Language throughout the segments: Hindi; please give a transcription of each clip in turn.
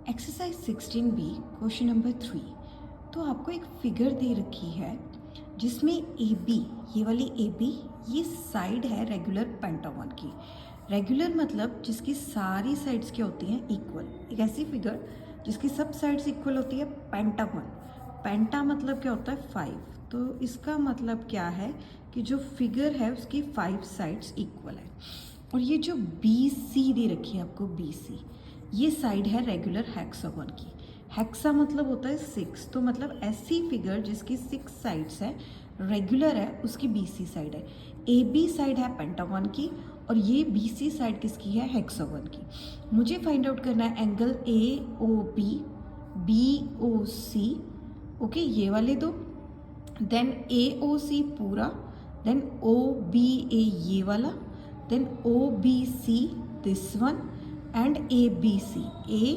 Exercise 16B question number 3। तो आपको एक फिगर दे रखी है जिसमें ए बी, ये वाली ए बी, ये साइड है रेगुलर पेंटागन की। रेगुलर मतलब जिसकी सारी साइड्स क्या होती हैं, इक्वल। एक ऐसी फिगर जिसकी सब साइड्स इक्वल होती है, पेंटागन। पेंटा मतलब क्या होता है, 5। तो इसका मतलब क्या है कि जो फिगर है उसकी 5 साइड्स इक्वल है। और ये जो बी सी दे रखी है आपको, बी सी, ये साइड है रेगुलर हेक्सागन की। हेक्सा मतलब होता है 6, तो मतलब ऐसी फिगर जिसकी 6 साइड्स है, रेगुलर है, उसकी बी सी साइड है। ए बी साइड है पेंटागन की और ये बी सी साइड किसकी है, हेक्सागन की। मुझे फाइंड आउट करना है angle A O B O C. Okay, ये वाले दो, देन ए ओ सी पूरा, देन ओ बी ए ये वाला, then O B C this one, and A B C, A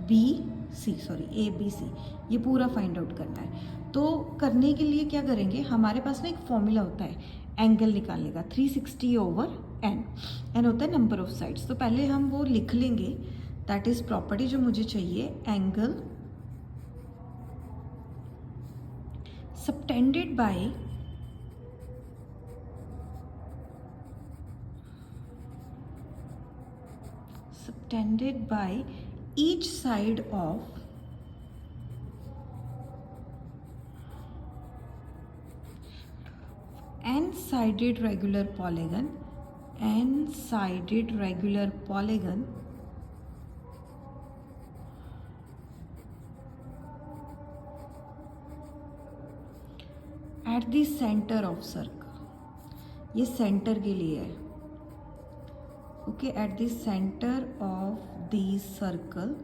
B C, ये पूरा फाइंड आउट करना है। तो करने के लिए क्या करेंगे, हमारे पास ना एक फॉर्मूला होता है एंगल निकालने का, 360 ओवर एन। एन होता है नंबर ऑफ साइड्स। तो पहले हम वो लिख लेंगे, दैट इज प्रॉपर्टी जो मुझे चाहिए, angle subtended bye each side of n-sided regular polygon at the center of circle। ये सेंटर के लिए है। Okay, at the centre of the circle,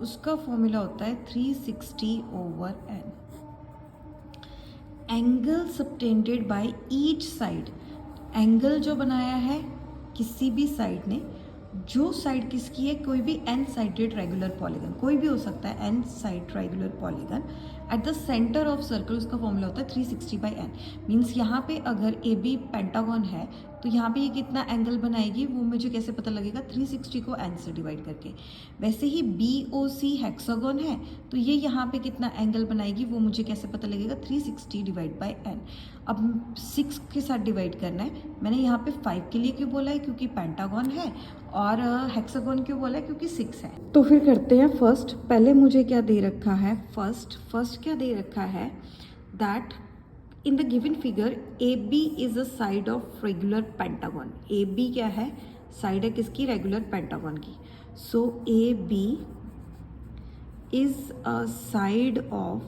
उसका फॉर्मूला होता है 360 over N. Angle subtended by each side, angle जो बनाया है किसी भी साइड ने, जो साइड किसकी है, कोई भी एन साइडेड रेगुलर पॉलीगन, कोई भी हो सकता है N side regular polygon at the centre of circle, उसका फॉर्मूला होता है 360 बाई एन। मीन्स यहाँ पे अगर ए बी पेंटागन है तो यहाँ पे ये कितना एंगल बनाएगी वो मुझे कैसे पता लगेगा, 360 को एन से डिवाइड करके। वैसे ही बी ओ सी हेक्सागन है तो ये यहाँ पे कितना एंगल बनाएगी वो मुझे कैसे पता लगेगा, 360 डिवाइड बाई एन। अब 6 के साथ डिवाइड करना है। मैंने यहाँ पे 5 के लिए क्यों बोला है, क्योंकि पेंटागन है, और हेक्सागन क्यों बोला है, क्योंकि 6 है। तो फिर करते हैं फर्स्ट। पहले मुझे क्या दे रखा है, फर्स्ट क्या दे रखा है, that in the given figure A B is a side of regular pentagon. A B क्या है, साइड है किसकी, रेगुलर पेंटागन की। So A B is a side of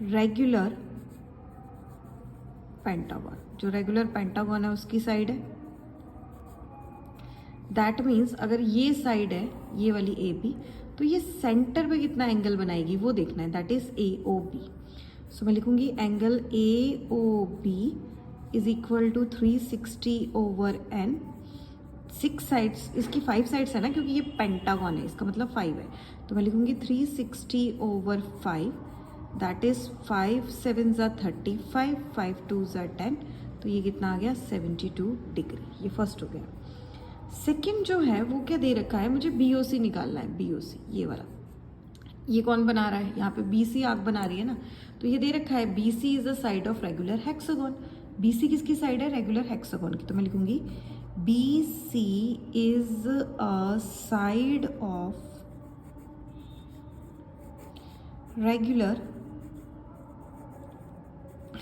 regular pentagon, जो रेगुलर पेंटागन है उसकी साइड है। दैट मीन्स अगर ये साइड है, ये वाली ए बी, तो ये सेंटर पे कितना एंगल बनाएगी वो देखना है, that is A O B. So मैं लिखूंगी angle A O B is equal to 360 over N. 6 sides, इसकी 5 साइड्स है ना, क्योंकि ये पेंटागन है, इसका मतलब 5 है। तो मैं लिखूंगी 360 ओवर 5, दैट इज 5 7 ज़ा 35, 5 2 ज़ा 10, तो ये कितना आ गया, 72 डिग्री। ये फर्स्ट हो गया। सेकंड जो है वो क्या दे रखा है, मुझे बी ओ सी निकालना है, बी ओ सी ये वाला। ये कौन बना रहा है, यहाँ पे बी सी आग बना रही है ना, तो ये दे रखा है B C is a side of regular hexagon. B C किसकी साइड है, रेगुलर हेक्सागन की। तो मैं लिखूंगी B C is a side of regular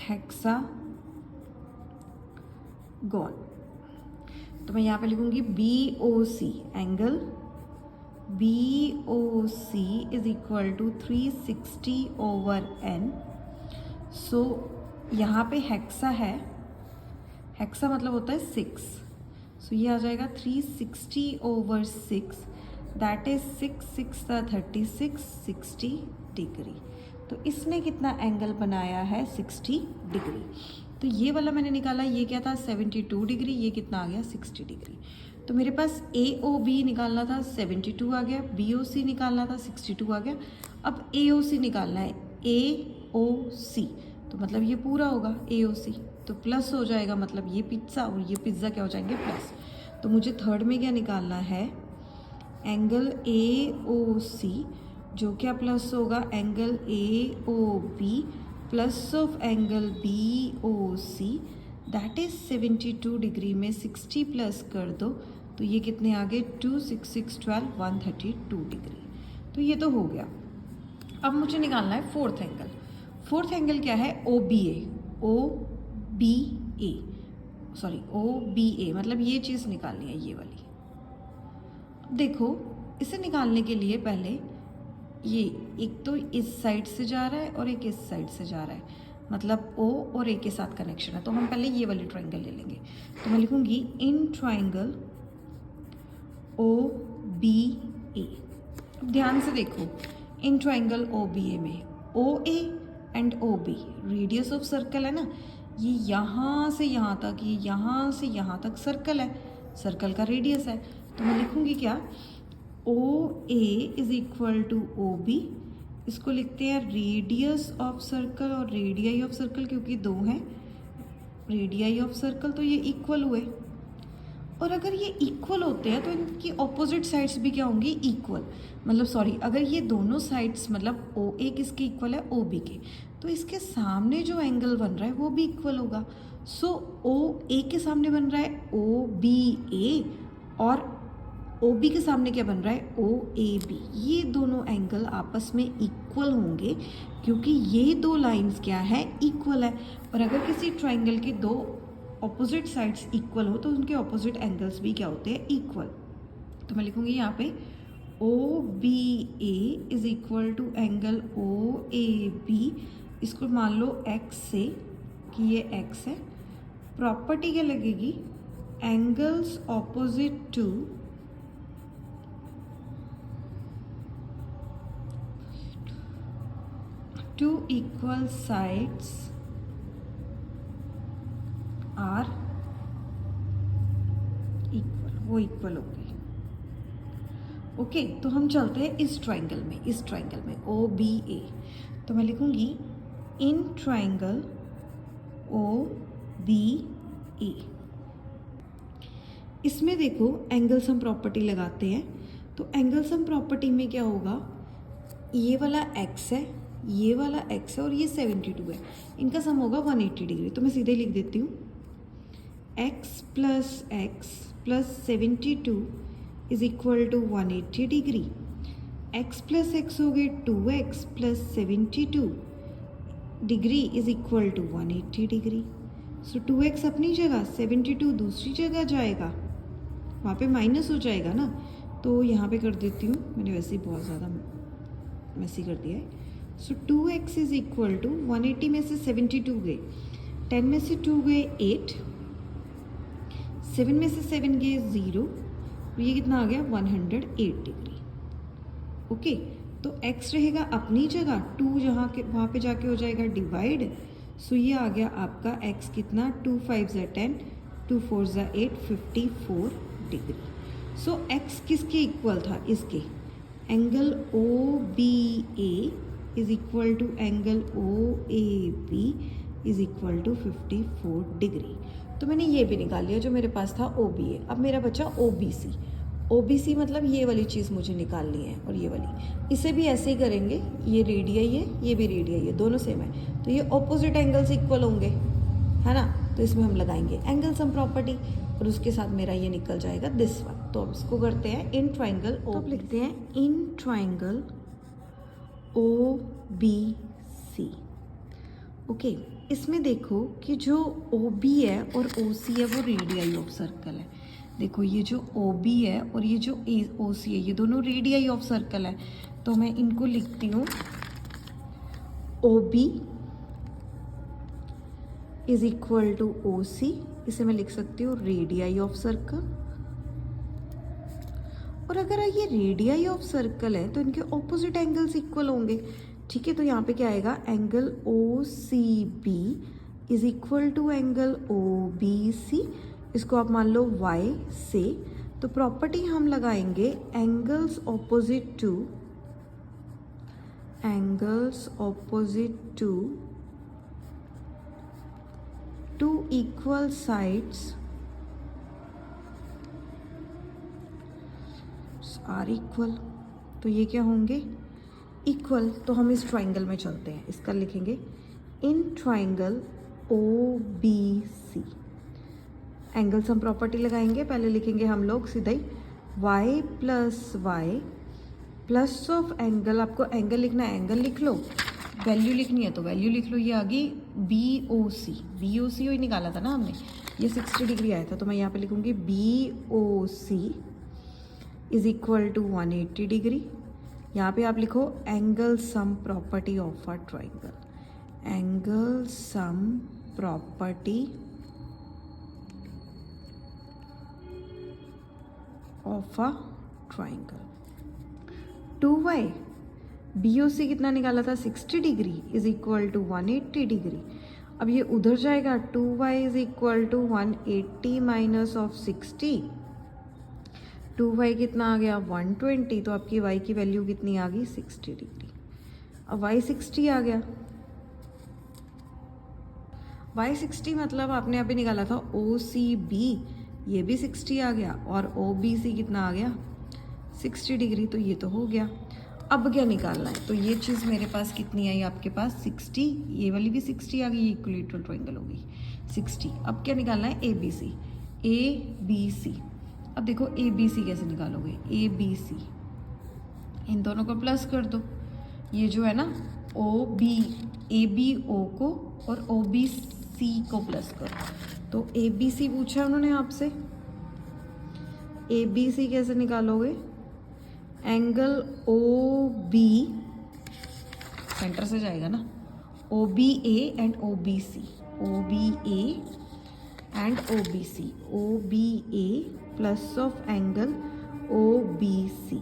hexagon. तो मैं यहाँ पे लिखूंगी B O C, angle B O C is equal to 360 over N. So यहाँ पे हेक्सा है, हेक्सा मतलब होता है 6, सो ये आ जाएगा 360 ओवर 6, दैट इज 6 6 36, 60 डिग्री। तो इसने कितना एंगल बनाया है, 60 डिग्री। तो ये वाला मैंने निकाला, ये क्या था, 72 डिग्री, ये कितना आ गया, 60 डिग्री। तो मेरे पास ए ओ बी निकालना था, 72 आ गया, बी ओ सी निकालना था, 62 आ गया। अब ए ओ सी निकालना है, ए ओ सी, तो मतलब ये पूरा होगा ए ओ सी, तो प्लस हो जाएगा, मतलब ये पिज्ज़ा और ये पिज़्ज़ा क्या हो जाएंगे, प्लस। तो मुझे थर्ड में क्या निकालना है, एंगल ए ओ सी जो क्या प्लस होगा angle A O B plus of angle B O C that is 72 degree में 60 प्लस कर दो तो ये कितने आ गए 2 6 6 12 132 डिग्री। तो ये तो हो गया। अब मुझे निकालना है फोर्थ एंगल। फोर्थ एंगल क्या है ओ बी ए सॉरी ओ बी ए मतलब ये चीज़ निकालनी है ये वाली। देखो इसे निकालने के लिए पहले ये एक तो इस साइड से जा रहा है और एक इस साइड से जा रहा है मतलब ओ और ए के साथ कनेक्शन है तो हम पहले ये वाली ट्राइंगल ले लेंगे। तो मैं लिखूंगी इन ट्राइंगल ओ बी ए। अब ध्यान से देखो इन ट्राइंगल ओ बी ए में O A and O B radius of circle है ना, ये यहाँ से यहाँ तक, ये यहाँ से यहाँ तक सर्कल है, सर्कल का रेडियस है। तो मैं लिखूंगी क्या O A is equal to O B, इसको लिखते हैं रेडियस ऑफ सर्कल और रेडियाई ऑफ सर्कल क्योंकि दो हैं रेडियाई ऑफ सर्कल तो ये इक्वल हुए। और अगर ये इक्वल होते हैं तो इनकी ऑपोजिट साइड्स भी क्या होंगी इक्वल, मतलब सॉरी अगर ये दोनों साइड्स मतलब ओ ए किसके इक्वल है ओ बी के तो इसके सामने जो एंगल बन रहा है वो भी इक्वल होगा। सो ओ ए के सामने बन रहा है ओ बी ए और ओ बी के सामने क्या बन रहा है ओ ए बी, ये दोनों एंगल आपस में इक्वल होंगे क्योंकि ये दो लाइंस क्या है इक्वल है। और अगर किसी ट्राइंगल के दो ऑपोजिट साइड्स इक्वल हो तो उनके ऑपोजिट एंगल्स भी क्या होते हैं इक्वल। तो मैं लिखूंगी यहाँ पे O B A is equal to angle O A B, इसको मान लो एक्स से कि ये एक्स है। प्रॉपर्टी क्या लगेगी angles opposite to two equal sides are equal, वो इक्वल हो गई। ओके तो हम चलते हैं इस ट्राइंगल में ओ बी ए। तो मैं लिखूंगी इन ट्राइंगल ओ बी ए। इसमें देखो एंगल सम प्रॉपर्टी लगाते हैं तो एंगल सम प्रॉपर्टी में क्या होगा ये वाला एक्स है ये वाला x है और ये 72 है, इनका सम होगा 180 डिग्री। तो मैं सीधे लिख देती हूँ x plus 72 is equal to 180 degree. x plus X हो गए 2x plus 72 degree is equal to 180 degree. So 2x अपनी जगह 72 दूसरी जगह जाएगा, वहाँ पे माइनस हो जाएगा ना, तो यहाँ पे कर देती हूँ, मैंने वैसे ही बहुत ज़्यादा मैसी कर दिया है। सो 2x इज इक्वल टू 180 में से 72 गए, 10 में से 2 गए 8, 7 में से 7 गए 0, तो ये कितना आ गया 108 डिग्री। ओके तो x रहेगा अपनी जगह, 2 जहाँ के वहाँ पे जाके हो जाएगा डिवाइड। सो ये आ गया आपका x कितना 2 5 ज़ा 10 2 4 ज़ा 8 54 डिग्री। सो x किसके इक्वल था इसके angle O B A is equal to angle O A B is equal to 54 degree. तो मैंने ये भी निकाल लिया जो मेरे पास था ओ बी ए। अब मेरा बचा ओ बी सी। ओ बी सी मतलब ये वाली चीज़ मुझे निकालनी है और ये वाली, इसे भी ऐसे ही करेंगे, ये रेडियाई है ये भी रेडियाई है, दोनों सेम है तो ये ऑपोजिट एंगल्स इक्वल होंगे है ना। तो इसमें हम लगाएंगे एंगल सम प्रॉपर्टी और उसके साथ मेरा ये निकल जाएगा दिस वन। तो अब इसको करते हैं इन ट्राइंगल तो अब लिखते हैं in triangle O B C. Okay इसमें देखो कि जो ओ बी है और ओ सी है वो रेडियाई ऑफ सर्कल है। देखो ये जो ओ बी है और ये जो ओ सी है ये दोनों रेडियाई ऑफ सर्कल है। तो मैं इनको लिखती हूँ O B is equal to O C, इसे मैं लिख सकती हूँ रेडियाई ऑफ सर्कल। और अगर ये रेडियाई ऑफ सर्कल है तो इनके ऑपोजिट एंगल्स इक्वल होंगे। ठीक है तो यहाँ पे क्या आएगा angle O C B is equal to angle O B C, इसको आप मान लो y से। तो प्रॉपर्टी हम लगाएंगे angles opposite to two equal sides are equal, तो ये क्या होंगे इक्वल। तो हम इस ट्राइंगल में चलते हैं, इसका लिखेंगे in triangle O B C. Angle sum property लगाएंगे, पहले लिखेंगे हम लोग सीधा ही y plus Y plus of angle, आपको एंगल लिखना है एंगल लिख लो, वैल्यू लिखनी है तो वैल्यू लिख लो। ये आ गई बी ओ सी वही निकाला था ना हमने, ये 60 डिग्री आया था, तो मैं यहाँ पे लिखूँगी B O C is equal to 180 degree. यहाँ पे आप लिखो angle sum property of a triangle, angle sum property of a triangle. 2y BOC कितना निकाला था 60 degree is equal to 180 degree. अब ये उधर जाएगा, 2y is equal to 180 minus of 60, 2y कितना आ गया 120, तो आपकी y की वैल्यू कितनी आ गई 60 डिग्री। अब y 60 आ गया, y 60 मतलब आपने अभी निकाला था OCB, ये भी 60 आ गया, और OBC कितना आ गया 60 डिग्री, तो ये तो हो गया। अब क्या निकालना है, तो ये चीज़ मेरे पास कितनी आई आपके पास 60, ये वाली भी 60 आ गई, ये इक्विलेटरल ट्रायंगल हो गई 60। अब क्या निकालना है ABC। अब देखो ABC कैसे निकालोगे, ABC इन दोनों को प्लस कर दो, ये जो है ना ABO को और OBC को प्लस करो। तो ABC पूछा उन्होंने आपसे, ABC कैसे निकालोगे, एंगल OB सेंटर से जाएगा ना, OBA and OBC, OBA and OBC, OBA plus of angle OBC।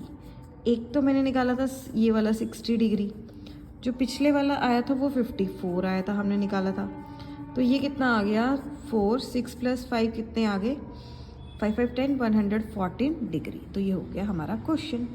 एक तो मैंने निकाला था ये वाला 60 डिग्री, जो पिछले वाला आया था वो 54 आया था, हमने निकाला था, तो ये कितना आ गया 4, 6 प्लस 5 कितने आ गए 5 5 10 114 डिग्री। तो ये हो गया हमारा क्वेश्चन।